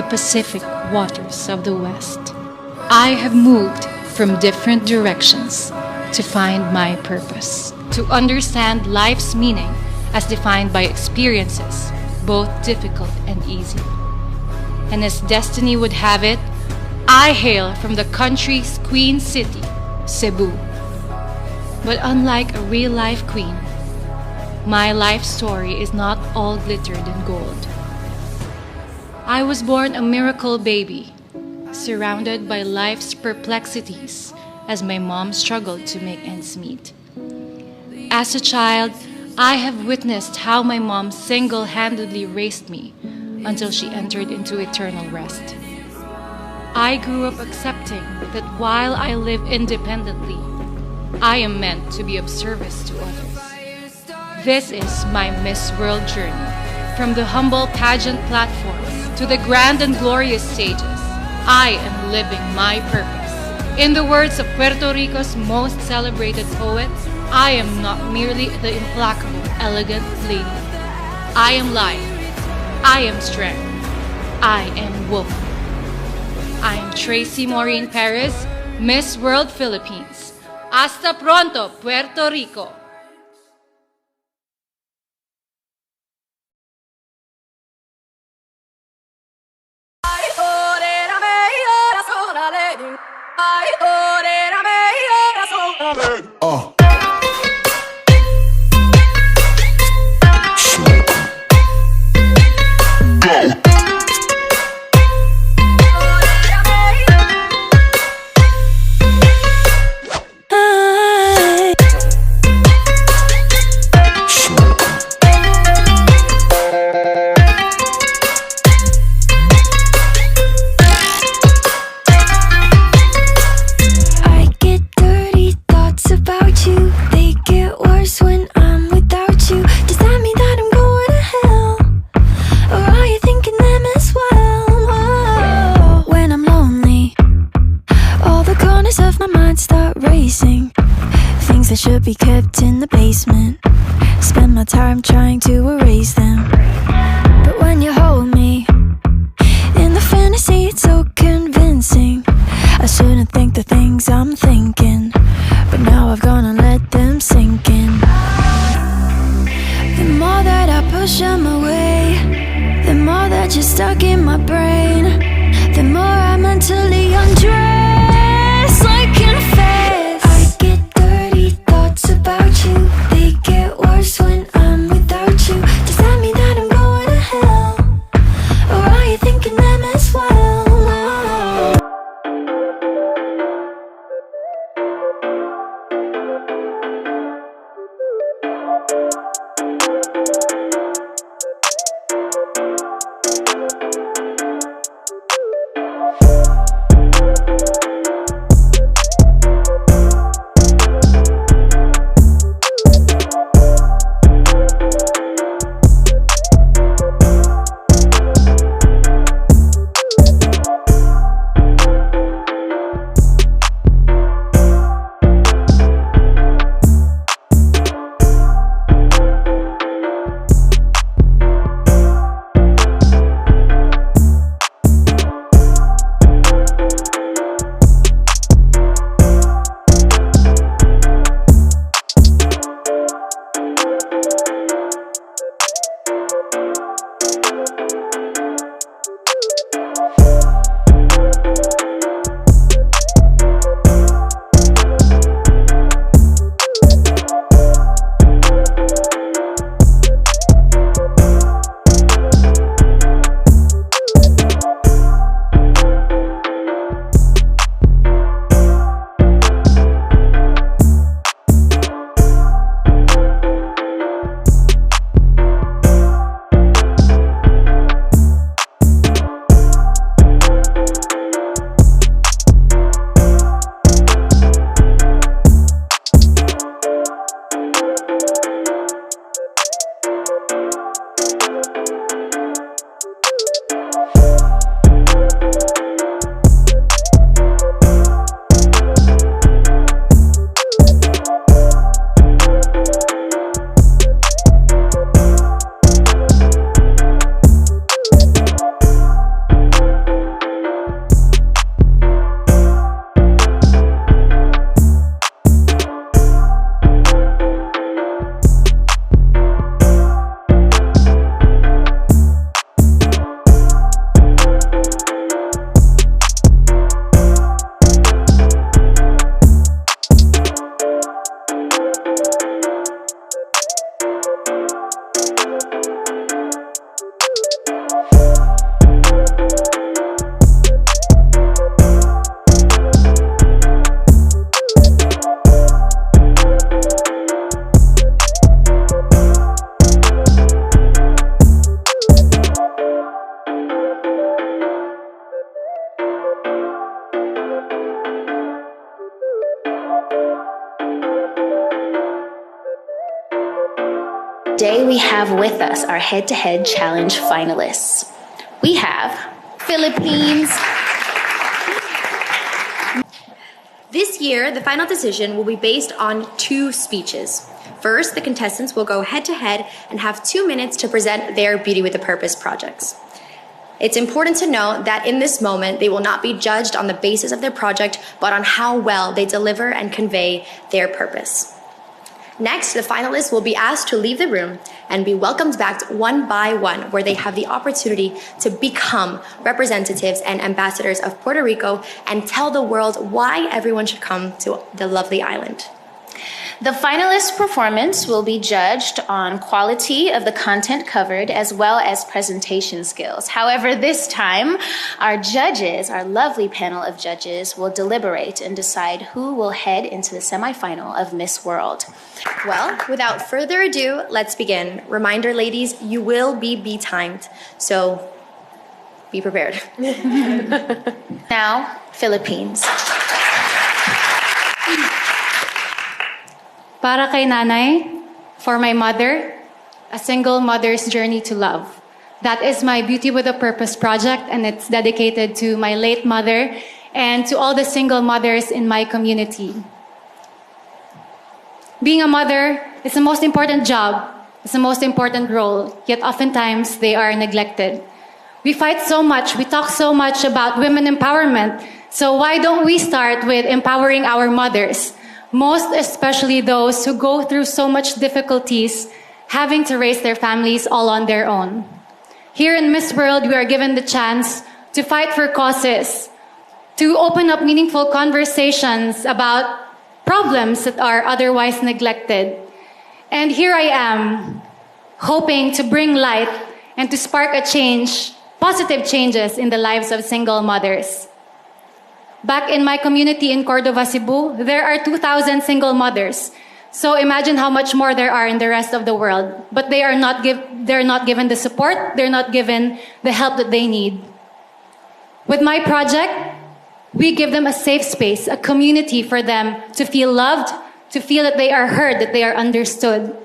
the Pacific waters of the West. I have moved from different directions to find my purpose, to understand life's meaning as defined by experiences, both difficult and easy. And as destiny would have it, I hail from the country's queen city, Cebu. But unlike a real-life queen, my life story is not all glittered and gold. I was born a miracle baby, surrounded by life's perplexities as my mom struggled to make ends meet. As a child, I have witnessed how my mom single-handedly raised me until she entered into eternal rest. I grew up accepting that while I live independently, I am meant to be of service to others. This is my Miss World journey, from the humble pageant platforms to the grand and glorious stages. I am living my purpose. In the words of Puerto Rico's most celebrated poet, I am not merely the implacable, elegant lady. I am life. I am strength. I am woman. I am Tracy Maureen Perez, Miss World Philippines. Hasta pronto, Puerto Rico! Oh. That should be kept in the basement. Spend my time trying to erase them. But when you hold me in the fantasy, it's so convincing. I shouldn't think the things I'm thinking, but now I've gone and let them sink in. The more that I push them away, the more that you're stuck in my brain, the more I mentally undress like in a phase. I get dirty thoughts about you, they get worse when I'm without you. Does that mean today we have with us our head-to-head challenge finalists. We have Philippines. This year, the final decision will be based on 2 speeches. First, the contestants will go head-to-head and have 2 minutes to present their Beauty with a Purpose projects. It's important to note that in this moment, they will not be judged on the basis of their project, but on how well they deliver and convey their purpose. Next, the finalists will be asked to leave the room and be welcomed back one by one, where they have the opportunity to become representatives and ambassadors of Puerto Rico and tell the world why everyone should come to the lovely island. The finalist performance will be judged on quality of the content covered as well as presentation skills. However, this time, our judges, our lovely panel of judges, will deliberate and decide who will head into the semifinal of Miss World. Well, without further ado, let's begin. Reminder, ladies, you will be timed, so be prepared. Now, Philippines. Para kay nanay, for my mother, a single mother's journey to love. That is my Beauty with a Purpose project, and it's dedicated to my late mother and to all the single mothers in my community. Being a mother is the most important job, it's the most important role, yet oftentimes they are neglected. We fight so much, we talk so much about women empowerment, so why don't we start with empowering our mothers? Most especially those who go through so much difficulties having to raise their families all on their own. Here in Miss World, we are given the chance to fight for causes, to open up meaningful conversations about problems that are otherwise neglected. And here I am, hoping to bring light and to spark a change, positive changes in the lives of single mothers. Back in my community in Cordova, Cebu, there are 2,000 single mothers. So imagine how much more there are in the rest of the world. But they're not given the support, they're not given the help that they need. With my project, we give them a safe space, a community for them to feel loved, to feel that they are heard, that they are understood.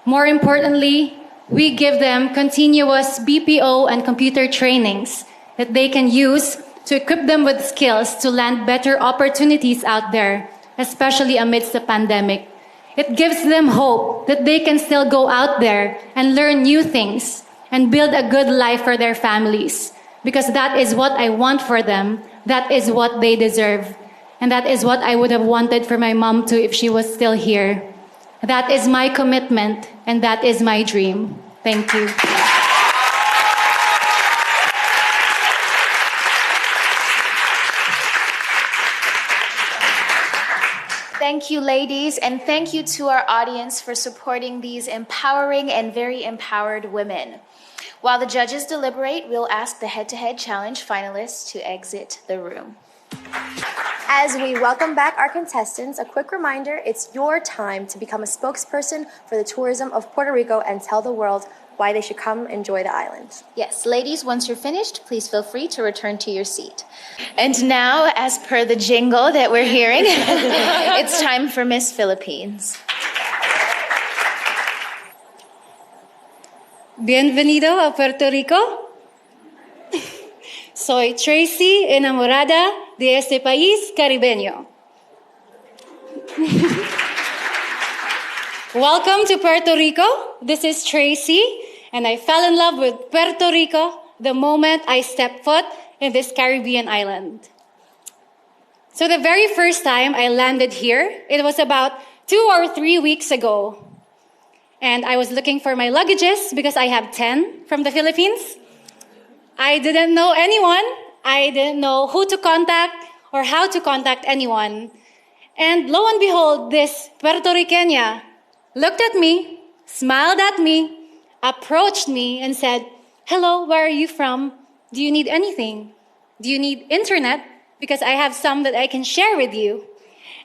More importantly, we give them continuous BPO and computer trainings that they can use to equip them with skills to land better opportunities out there, especially amidst the pandemic. It gives them hope that they can still go out there and learn new things and build a good life for their families, because that is what I want for them, that is what they deserve, and that is what I would have wanted for my mom too if she was still here. That is my commitment, and that is my dream. Thank you. Thank you, ladies, and thank you to our audience for supporting these empowering and very empowered women. While the judges deliberate, we'll ask the head-to-head challenge finalists to exit the room. As we welcome back our contestants, a quick reminder, it's your time to become a spokesperson for the tourism of Puerto Rico and tell the world why they should come enjoy the island. Yes, ladies, once you're finished, please feel free to return to your seat. And now, as per the jingle that we're hearing, it's time for Miss Philippines. Bienvenido a Puerto Rico. Soy Tracy, enamorada de este país caribeño. Welcome to Puerto Rico. This is Tracy, and I fell in love with Puerto Rico the moment I stepped foot in this Caribbean island. So the very first time I landed here, it was about 2 or 3 weeks ago. And I was looking for my luggages because I have 10 from the Philippines. I didn't know anyone. I didn't know who to contact or how to contact anyone. And lo and behold, this Puerto Riqueña looked at me, smiled at me, approached me and said, "Hello, where are you from? Do you need anything? Do you need internet? Because I have some that I can share with you."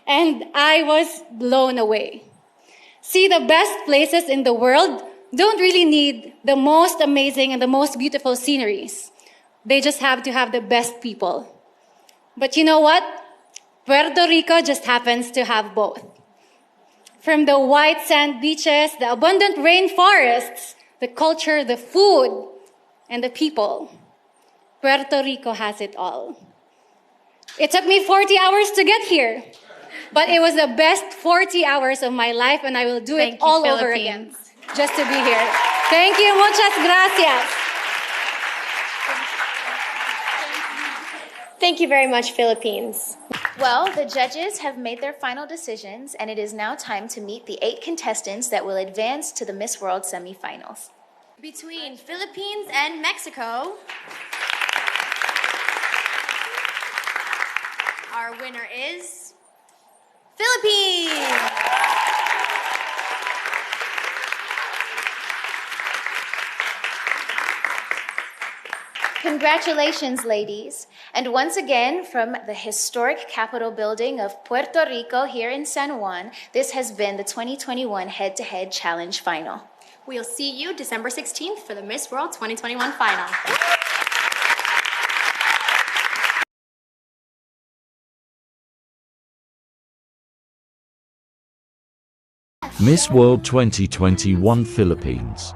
And I was blown away. See, the best places in the world don't really need the most amazing and the most beautiful sceneries. They just have to have the best people. But you know what? Puerto Rico just happens to have both. From the white sand beaches, the abundant rainforests, the culture, the food, and the people, Puerto Rico has it all. It took me 40 hours to get here, but it was the best 40 hours of my life, and I will do it all over again just to be here. Thank you, muchas gracias. Thank you very much, Philippines. Well, the judges have made their final decisions, and it is now time to meet the 8 contestants that will advance to the Miss World semifinals. Between Philippines and Mexico, our winner is Philippines. Congratulations, ladies. And once again, from the historic Capitol building of Puerto Rico here in San Juan, this has been the 2021 Head-to-Head Challenge Final. We'll see you December 16th for the Miss World 2021 final. Miss World 2021 Philippines.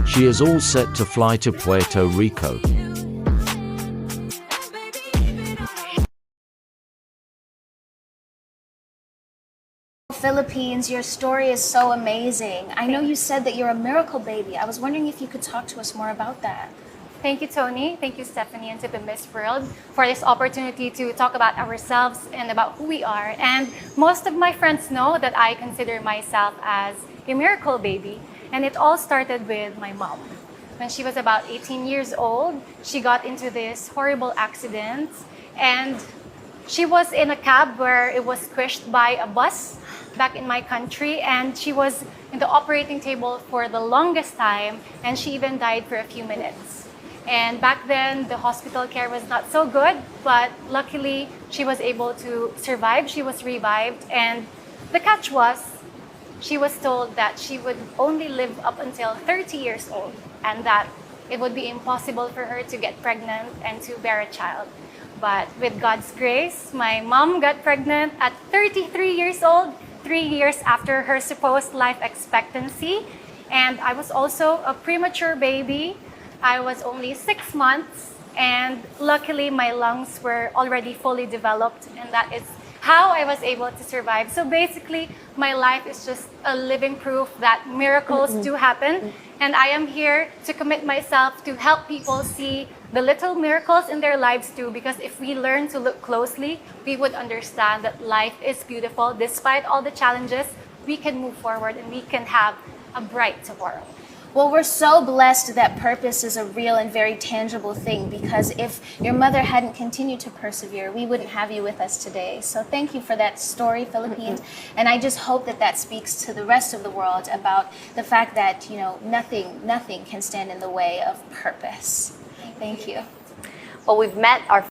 She is all set to fly to Puerto Rico. Philippines, your story is so amazing. I know you said that you're a miracle baby. I was wondering if you could talk to us more about that. Thank you, Tony. Thank you, Stephanie, and to the Miss World for this opportunity to talk about ourselves and about who we are. And most of my friends know that I consider myself as a miracle baby. And it all started with my mom. When she was about 18 years old, she got into this horrible accident, and she was in a cab where it was squished by a bus back in my country, and she was in the operating table for the longest time, and she even died for a few minutes. And back then, the hospital care was not so good, but luckily, she was able to survive. She was revived, and the catch was, she was told that she would only live up until 30 years old, and that it would be impossible for her to get pregnant and to bear a child. But with God's grace, my mom got pregnant at 33 years old, 3 years after her supposed life expectancy. And I was also a premature baby. I was only 6 months, and luckily my lungs were already fully developed, and that is how I was able to survive. So basically, my life is just a living proof that miracles do happen. And I am here to commit myself to help people see the little miracles in their lives too, because if we learn to look closely, we would understand that life is beautiful. Despite all the challenges, we can move forward and we can have a bright tomorrow. Well, we're so blessed that purpose is a real and very tangible thing, because if your mother hadn't continued to persevere, we wouldn't have you with us today. So thank you for that story, Philippines. And I just hope that that speaks to the rest of the world about the fact that, nothing can stand in the way of purpose. Thank you. Well, we've met our